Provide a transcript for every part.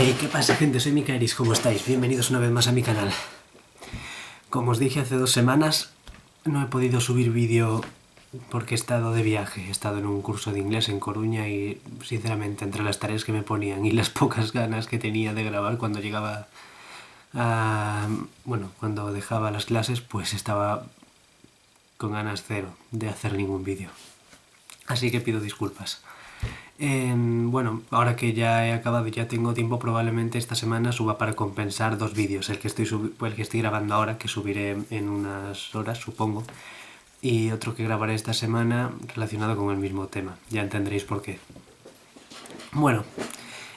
Hey, ¿qué pasa, gente? Soy Mikaeris, ¿cómo estáis? Bienvenidos una vez más a mi canal. Como os dije hace 2 semanas, no he podido subir vídeo porque he estado de viaje. He estado en un curso de inglés en Coruña y, sinceramente, entre las tareas que me ponían y las pocas ganas que tenía de grabar cuando llegaba a... Bueno, cuando dejaba las clases, pues estaba con ganas cero de hacer ningún vídeo. Así que pido disculpas. Bueno, ahora que ya he acabado y ya tengo tiempo, probablemente esta semana suba para compensar 2 vídeos. El que estoy grabando ahora, que subiré en unas horas, supongo. Y otro que grabaré esta semana relacionado con el mismo tema. Ya entenderéis por qué. Bueno,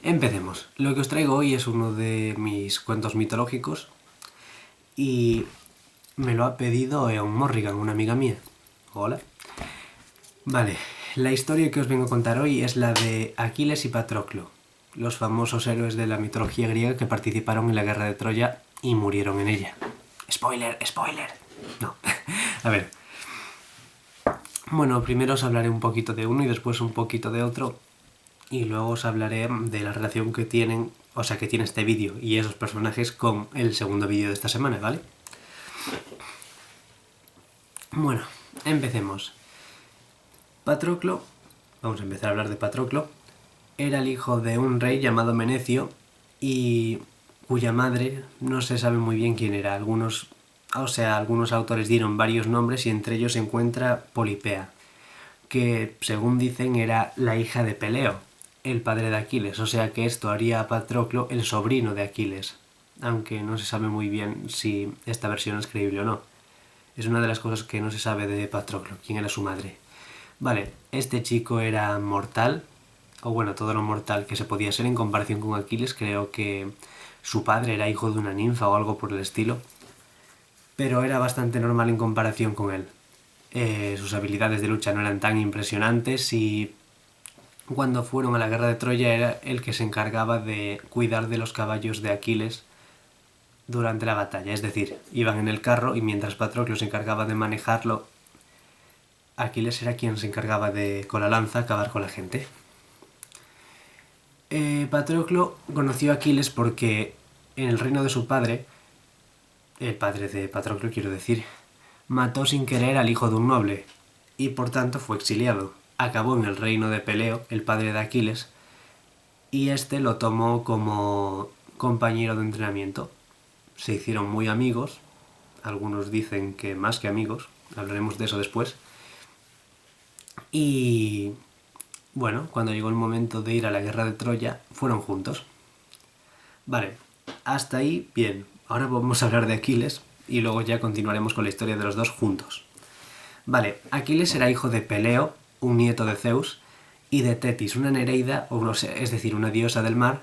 empecemos. Lo que os traigo hoy es uno de mis cuentos mitológicos. Y me lo ha pedido Eon Morrigan, una amiga mía. Hola. Vale, la historia que os vengo a contar hoy es la de Aquiles y Patroclo, los famosos héroes de la mitología griega que participaron en la guerra de Troya y murieron en ella. ¡Spoiler! ¡Spoiler! No, a ver. Bueno, primero os hablaré un poquito de uno y después un poquito de otro. Y luego os hablaré de la relación que tienen, o sea, que tiene este vídeo y esos personajes con el segundo vídeo de esta semana, ¿vale? Bueno, empecemos. Patroclo, vamos a empezar a hablar de Patroclo, era el hijo de un rey llamado Menecio y cuya madre no se sabe muy bien quién era. Algunos autores dieron varios nombres y entre ellos se encuentra Polipea, que según dicen era la hija de Peleo, el padre de Aquiles, o sea que esto haría a Patroclo el sobrino de Aquiles, aunque no se sabe muy bien si esta versión es creíble o no. Es una de las cosas que no se sabe de Patroclo, quién era su madre. Vale, este chico era mortal, o bueno, todo lo mortal que se podía ser en comparación con Aquiles. Creo que su padre era hijo de una ninfa o algo por el estilo, pero era bastante normal en comparación con él. Sus habilidades de lucha no eran tan impresionantes y cuando fueron a la guerra de Troya era el que se encargaba de cuidar de los caballos de Aquiles durante la batalla. Es decir, iban en el carro y mientras Patroclo se encargaba de manejarlo, Aquiles era quien se encargaba de, con la lanza, acabar con la gente. Patroclo conoció a Aquiles porque en el reino de su padre, el padre de Patroclo quiero decir, mató sin querer al hijo de un noble y por tanto fue exiliado. Acabó en el reino de Peleo, el padre de Aquiles, y este lo tomó como compañero de entrenamiento. Se hicieron muy amigos, algunos dicen que más que amigos, hablaremos de eso después. Y bueno, cuando llegó el momento de ir a la guerra de Troya, fueron juntos. Vale, hasta ahí bien. Ahora vamos a hablar de Aquiles y luego ya continuaremos con la historia de los dos juntos. Vale, Aquiles era hijo de Peleo, un nieto de Zeus, y de Tetis, una nereida, o no sé, es decir, una diosa del mar,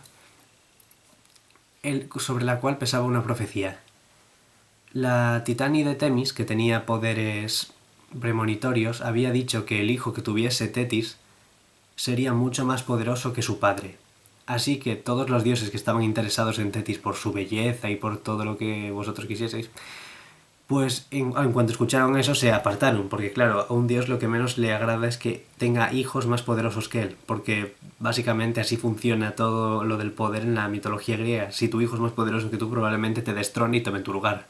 sobre la cual pesaba una profecía. La titánide Temis, que tenía poderes premonitorios, había dicho que el hijo que tuviese Tetis sería mucho más poderoso que su padre. Así que todos los dioses que estaban interesados en Tetis por su belleza y por todo lo que vosotros quisieseis, pues en cuanto escucharon eso se apartaron, porque claro, a un dios lo que menos le agrada es que tenga hijos más poderosos que él, porque básicamente así funciona todo lo del poder en la mitología griega. Si tu hijo es más poderoso que tú, probablemente te destrone y tome tu lugar.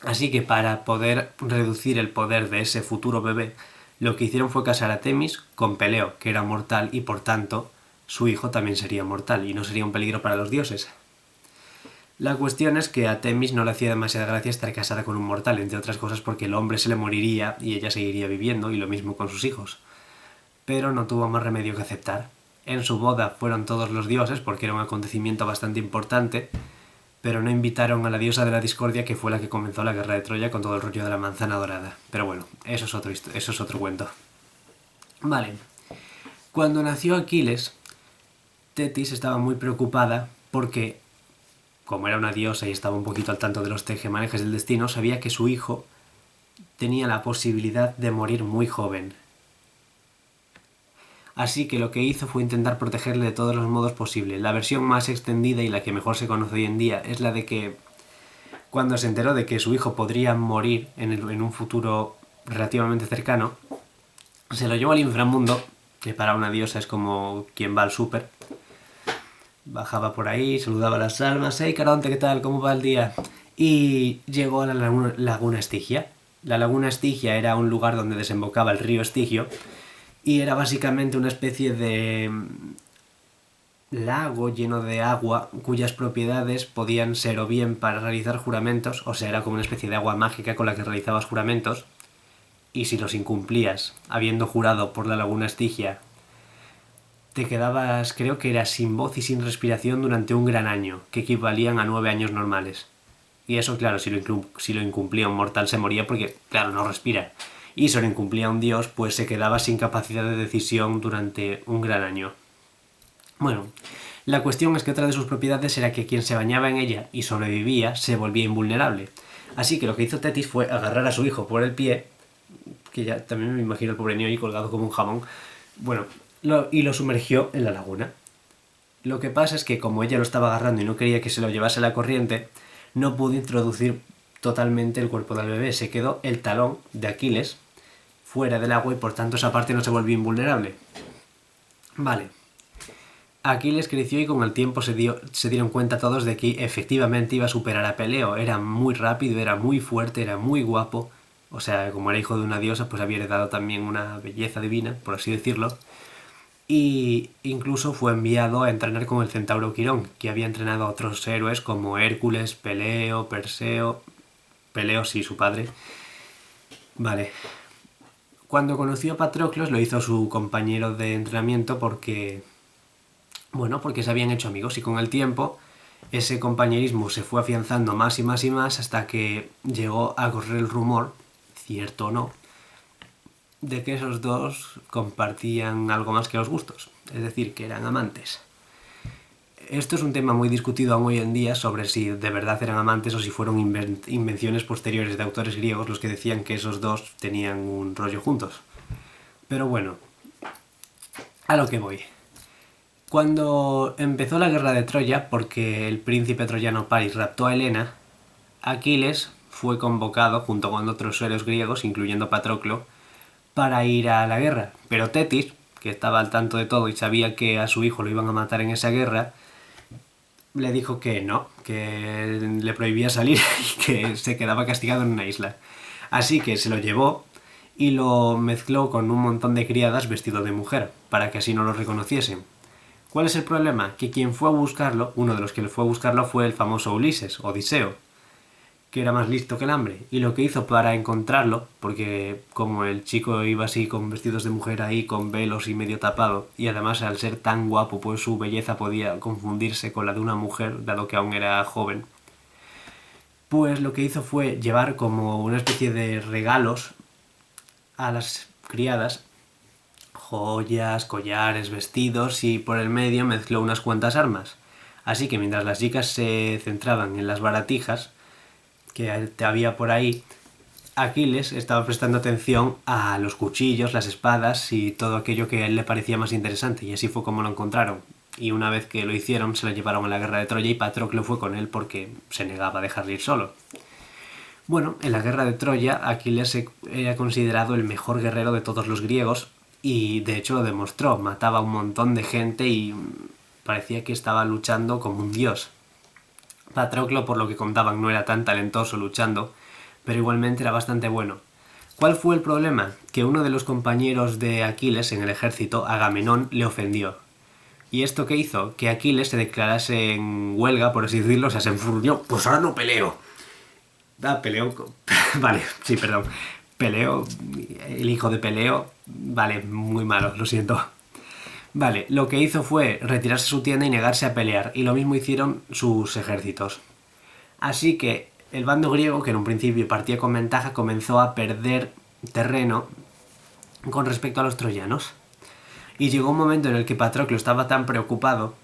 Así que para poder reducir el poder de ese futuro bebé, lo que hicieron fue casar a Temis con Peleo, que era mortal y por tanto su hijo también sería mortal y no sería un peligro para los dioses. La cuestión es que a Temis no le hacía demasiada gracia estar casada con un mortal, entre otras cosas porque el hombre se le moriría y ella seguiría viviendo, y lo mismo con sus hijos. Pero no tuvo más remedio que aceptar. En su boda fueron todos los dioses porque era un acontecimiento bastante importante, pero no invitaron a la diosa de la discordia, que fue la que comenzó la guerra de Troya con todo el rollo de la manzana dorada. Pero bueno, eso es otro cuento. Vale. Cuando nació Aquiles, Tetis estaba muy preocupada porque, como era una diosa y estaba un poquito al tanto de los tejemanejes del destino, sabía que su hijo tenía la posibilidad de morir muy joven. Así que lo que hizo fue intentar protegerle de todos los modos posibles. La versión más extendida y la que mejor se conoce hoy en día es la de que cuando se enteró de que su hijo podría morir en un futuro relativamente cercano, se lo llevó al inframundo, que para una diosa es como quien va al súper, bajaba por ahí, saludaba a las almas, hey Caronte, ¿qué tal? ¿Cómo va el día? Y llegó a la laguna Estigia. La laguna Estigia era un lugar donde desembocaba el río Estigio y era básicamente una especie de lago lleno de agua cuyas propiedades podían ser o bien para realizar juramentos, o sea, era como una especie de agua mágica con la que realizabas juramentos, y si los incumplías, habiendo jurado por la laguna Estigia, te quedabas, creo que era sin voz y sin respiración durante un gran año, que equivalían a 9 años normales. Y eso, claro, si lo incumplía un mortal se moría porque, claro, no respira. Y si lo incumplía un dios, pues se quedaba sin capacidad de decisión durante un gran año. Bueno, la cuestión es que otra de sus propiedades era que quien se bañaba en ella y sobrevivía se volvía invulnerable. Así que lo que hizo Tetis fue agarrar a su hijo por el pie, que ya también me imagino el pobre niño ahí colgado como un jamón, bueno, y lo sumergió en la laguna. Lo que pasa es que como ella lo estaba agarrando y no quería que se lo llevase la corriente, no pudo introducir totalmente el cuerpo del bebé. Se quedó el talón de Aquiles fuera del agua y por tanto esa parte no se volvió invulnerable. Vale. Aquiles creció y con el tiempo se dieron cuenta todos de que efectivamente iba a superar a Peleo. Era muy rápido, era muy fuerte, era muy guapo. O sea, como era hijo de una diosa, pues había heredado también una belleza divina, por así decirlo. Y incluso fue enviado a entrenar con el centauro Quirón, que había entrenado a otros héroes como Hércules, Peleo, Perseo... Peleo sí, su padre. Vale. Cuando conoció a Patroclos lo hizo su compañero de entrenamiento porque... Bueno, porque se habían hecho amigos y con el tiempo ese compañerismo se fue afianzando más y más y más hasta que llegó a correr el rumor, cierto o no, de que esos dos compartían algo más que los gustos, es decir, que eran amantes. Esto es un tema muy discutido aún hoy en día sobre si de verdad eran amantes o si fueron invenciones posteriores de autores griegos los que decían que esos dos tenían un rollo juntos. Pero bueno, a lo que voy. Cuando empezó la guerra de Troya, porque el príncipe troyano Paris raptó a Helena, Aquiles fue convocado junto con otros héroes griegos, incluyendo Patroclo, para ir a la guerra. Pero Tetis, que estaba al tanto de todo y sabía que a su hijo lo iban a matar en esa guerra, le dijo que no, que le prohibía salir y que se quedaba castigado en una isla. Así que se lo llevó y lo mezcló con un montón de criadas vestido de mujer, para que así no lo reconociesen. ¿Cuál es el problema? Que quien fue a buscarlo, uno de los que fue a buscarlo fue el famoso Ulises, Odiseo, que era más listo que el hambre. Y lo que hizo para encontrarlo, porque como el chico iba así con vestidos de mujer ahí, con velos y medio tapado, y además al ser tan guapo, pues su belleza podía confundirse con la de una mujer, dado que aún era joven, pues lo que hizo fue llevar como una especie de regalos a las criadas, joyas, collares, vestidos, y por el medio mezcló unas cuantas armas. Así que mientras las chicas se centraban en las baratijas que había por ahí, Aquiles estaba prestando atención a los cuchillos, las espadas y todo aquello que a él le parecía más interesante, y así fue como lo encontraron. Y una vez que lo hicieron, se lo llevaron a la guerra de Troya y Patroclo fue con él porque se negaba a dejarle ir solo. Bueno, en la guerra de Troya, Aquiles era considerado el mejor guerrero de todos los griegos y de hecho lo demostró. Mataba a un montón de gente y parecía que estaba luchando como un dios. Patroclo, por lo que contaban, no era tan talentoso luchando, pero igualmente era bastante bueno. ¿Cuál fue el problema? Que uno de los compañeros de Aquiles en el ejército, Agamenón, le ofendió. ¿Y esto qué hizo? Que Aquiles se declarase en huelga, por así decirlo, o sea, se enfurrió. Pues ahora no peleo. Peleo... Vale, sí, perdón. Peleo... El hijo de Peleo... Vale, muy malo, lo siento. Vale, lo que hizo fue retirarse a su tienda y negarse a pelear, y lo mismo hicieron sus ejércitos. Así que el bando griego, que en un principio partía con ventaja, comenzó a perder terreno con respecto a los troyanos. Y llegó un momento en el que Patroclo estaba tan preocupado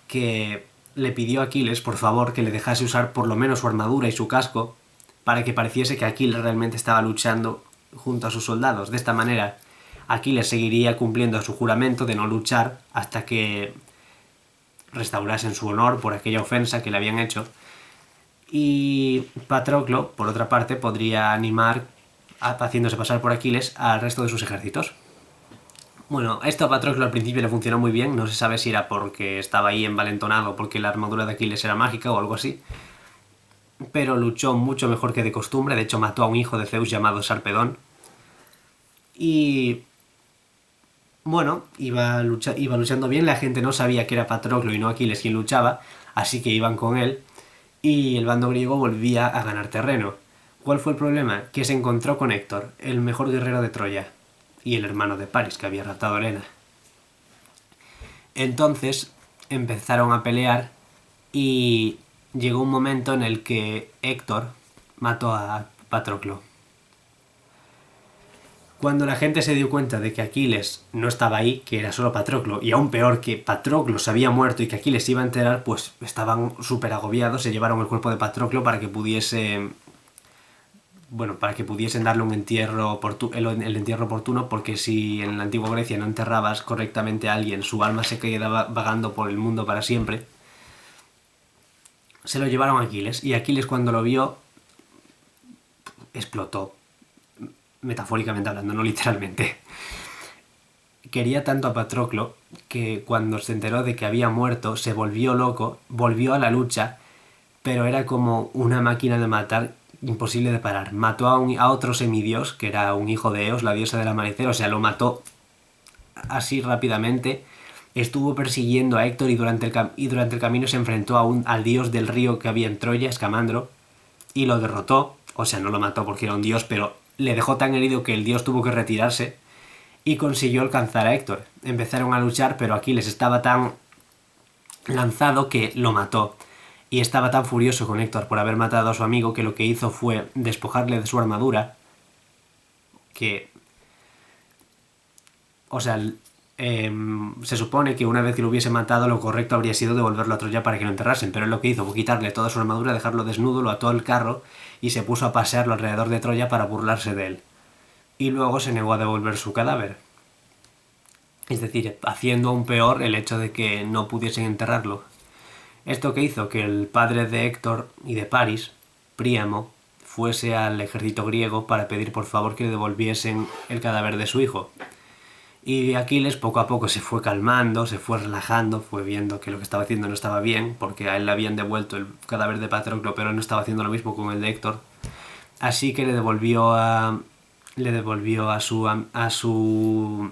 que le pidió a Aquiles, por favor, que le dejase usar por lo menos su armadura y su casco para que pareciese que Aquiles realmente estaba luchando junto a sus soldados. De esta manera, Aquiles seguiría cumpliendo su juramento de no luchar hasta que restaurasen su honor por aquella ofensa que le habían hecho. Y Patroclo, por otra parte, podría animar, haciéndose pasar por Aquiles, al resto de sus ejércitos. Bueno, esto a Patroclo al principio le funcionó muy bien, no se sabe si era porque estaba ahí envalentonado, porque la armadura de Aquiles era mágica o algo así, pero luchó mucho mejor que de costumbre, de hecho mató a un hijo de Zeus llamado Sarpedón, y bueno, iba luchando bien, la gente no sabía que era Patroclo y no Aquiles quien luchaba, así que iban con él, y el bando griego volvía a ganar terreno. ¿Cuál fue el problema? Que se encontró con Héctor, el mejor guerrero de Troya, y el hermano de Paris, que había raptado a Helena. Entonces empezaron a pelear y llegó un momento en el que Héctor mató a Patroclo. Cuando la gente se dio cuenta de que Aquiles no estaba ahí, que era solo Patroclo, y aún peor que Patroclo se había muerto y que Aquiles se iba a enterar, pues estaban súper agobiados, se llevaron el cuerpo de Patroclo para que pudiesen darle un entierro el entierro oportuno, porque si en la antigua Grecia no enterrabas correctamente a alguien, su alma se quedaba vagando por el mundo para siempre. Se lo llevaron a Aquiles, y Aquiles, cuando lo vio, explotó, metafóricamente hablando, no literalmente. Quería tanto a Patroclo que cuando se enteró de que había muerto se volvió loco, volvió a la lucha, pero era como una máquina de matar imposible de parar. Mató a otro semidios, que era un hijo de Eos, la diosa del amanecer, o sea, lo mató así rápidamente. Estuvo persiguiendo a Héctor y durante el camino se enfrentó al dios del río que había en Troya, Escamandro, y lo derrotó. O sea, no lo mató porque era un dios, pero le dejó tan herido que el dios tuvo que retirarse y consiguió alcanzar a Héctor. Empezaron a luchar, pero Aquiles estaba tan lanzado que lo mató. Y estaba tan furioso con Héctor por haber matado a su amigo que lo que hizo fue despojarle de su armadura, que... O sea, se supone que una vez que lo hubiese matado, lo correcto habría sido devolverlo a Troya para que lo enterrasen, pero él lo que hizo fue quitarle toda su armadura, dejarlo desnudo, lo ató al carro y se puso a pasearlo alrededor de Troya para burlarse de él. Y luego se negó a devolver su cadáver. Es decir, haciendo aún peor el hecho de que no pudiesen enterrarlo. Esto que hizo que el padre de Héctor y de Paris, Príamo, fuese al ejército griego para pedir por favor que le devolviesen el cadáver de su hijo. Y Aquiles poco a poco se fue calmando, se fue relajando, fue viendo que lo que estaba haciendo no estaba bien, porque a él le habían devuelto el cadáver de Patroclo, pero él no estaba haciendo lo mismo con el de Héctor. Así que le devolvió a su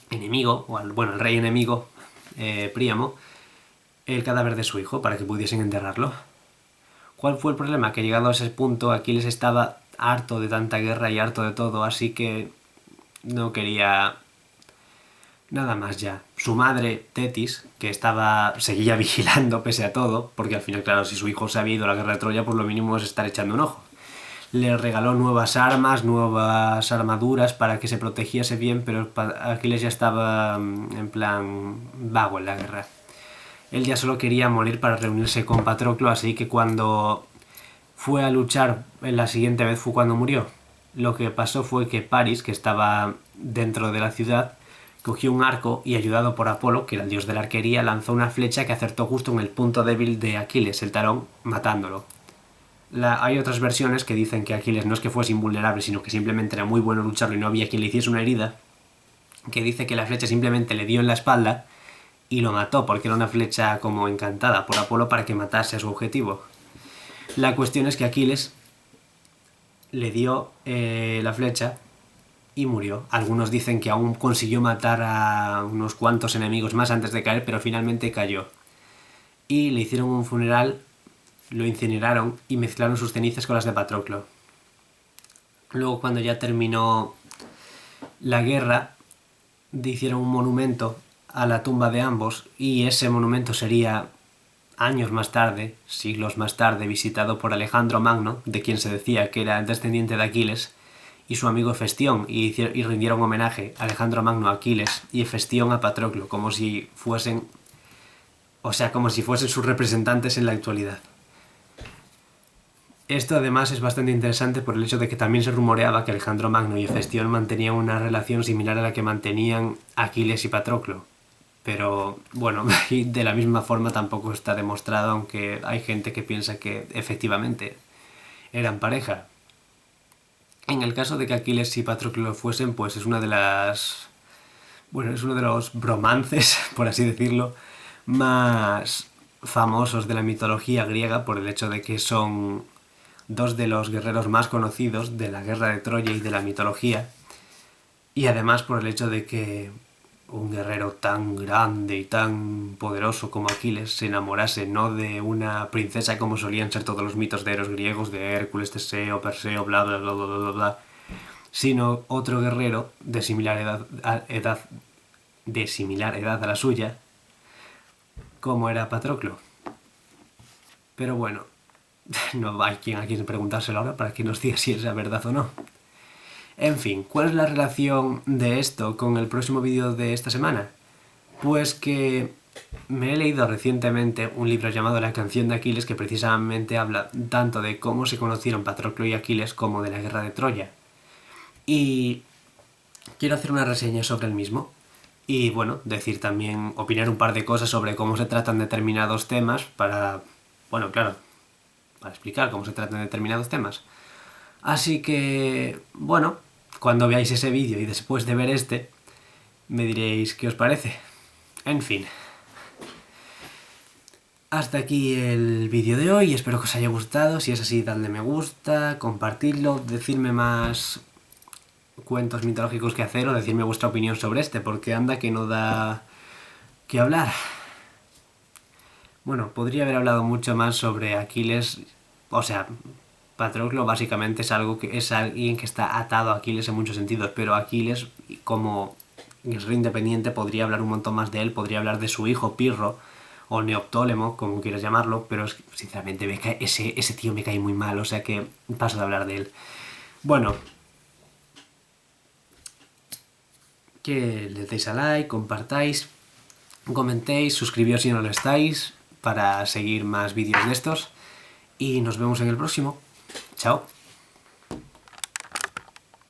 enemigo, o al rey enemigo, Príamo, el cadáver de su hijo para que pudiesen enterrarlo. ¿Cuál fue el problema? Que llegado a ese punto Aquiles estaba harto de tanta guerra y harto de todo, así que no quería nada más ya. Su madre, Tetis, que seguía vigilando pese a todo, porque al final, claro, si su hijo se había ido a la guerra de Troya, pues lo mínimo es estar echando un ojo. Le regaló nuevas armas, nuevas armaduras para que se protegiese bien, pero Aquiles ya estaba en plan vago en la guerra. Él ya solo quería morir para reunirse con Patroclo, así que cuando fue a luchar la siguiente vez fue cuando murió. Lo que pasó fue que Paris, que estaba dentro de la ciudad, cogió un arco y, ayudado por Apolo, que era el dios de la arquería, lanzó una flecha que acertó justo en el punto débil de Aquiles, el talón, matándolo. Hay otras versiones que dicen que Aquiles no es que fuese invulnerable, sino que simplemente era muy bueno lucharlo y no había quien le hiciese una herida, que dice que la flecha simplemente le dio en la espalda y lo mató, porque era una flecha como encantada por Apolo para que matase a su objetivo. La cuestión es que Aquiles le dio la flecha y murió. Algunos dicen que aún consiguió matar a unos cuantos enemigos más antes de caer, pero finalmente cayó. Y le hicieron un funeral, lo incineraron y mezclaron sus cenizas con las de Patroclo. Luego, cuando ya terminó la guerra, hicieron un monumento a la tumba de ambos, y ese monumento sería años más tarde, siglos más tarde, visitado por Alejandro Magno, de quien se decía que era descendiente de Aquiles, y su amigo Hefestión, y rindieron homenaje a Alejandro Magno a Aquiles y Hefestión a Patroclo, como si fuesen sus representantes en la actualidad. Esto además es bastante interesante por el hecho de que también se rumoreaba que Alejandro Magno y Hefestión mantenían una relación similar a la que mantenían Aquiles y Patroclo. Pero bueno, de la misma forma tampoco está demostrado, aunque hay gente que piensa que efectivamente eran pareja. En el caso de que Aquiles y Patroclo lo fuesen, pues es una de las Bueno, es uno de los bromances, por así decirlo, más famosos de la mitología griega por el hecho de que son dos de los guerreros más conocidos de la guerra de Troya y de la mitología, y además por el hecho de que un guerrero tan grande y tan poderoso como Aquiles se enamorase no de una princesa como solían ser todos los mitos de héroes griegos, de Hércules, Teseo, Perseo, bla bla bla bla bla bla, sino otro guerrero de similar edad a la suya, como era Patroclo. Pero bueno, no hay a quien preguntárselo ahora para que nos diga si es la verdad o no. En fin, ¿cuál es la relación de esto con el próximo vídeo de esta semana? Pues que me he leído recientemente un libro llamado La canción de Aquiles que precisamente habla tanto de cómo se conocieron Patroclo y Aquiles como de la guerra de Troya. Y quiero hacer una reseña sobre el mismo. Y bueno, decir también, opinar un par de cosas sobre cómo se tratan determinados temas para, bueno, claro, para explicar cómo se tratan determinados temas. Así que, bueno, cuando veáis ese vídeo y después de ver este, me diréis qué os parece. En fin. Hasta aquí el vídeo de hoy, espero que os haya gustado. Si es así, dadle me gusta, compartidlo, decidme más cuentos mitológicos que hacer o decirme vuestra opinión sobre este, porque anda que no da que hablar. Bueno, podría haber hablado mucho más sobre Aquiles, o sea, Patroclo básicamente es algo que es alguien que está atado a Aquiles en muchos sentidos, pero Aquiles, como guerrero independiente, podría hablar un montón más de él, podría hablar de su hijo Pirro, o Neoptólemo, como quieras llamarlo, pero sinceramente ese tío me cae muy mal, o sea que paso de hablar de él. Bueno, que le deis a like, compartáis, comentéis, suscribíos si no lo estáis, para seguir más vídeos de estos, y nos vemos en el próximo. Chao.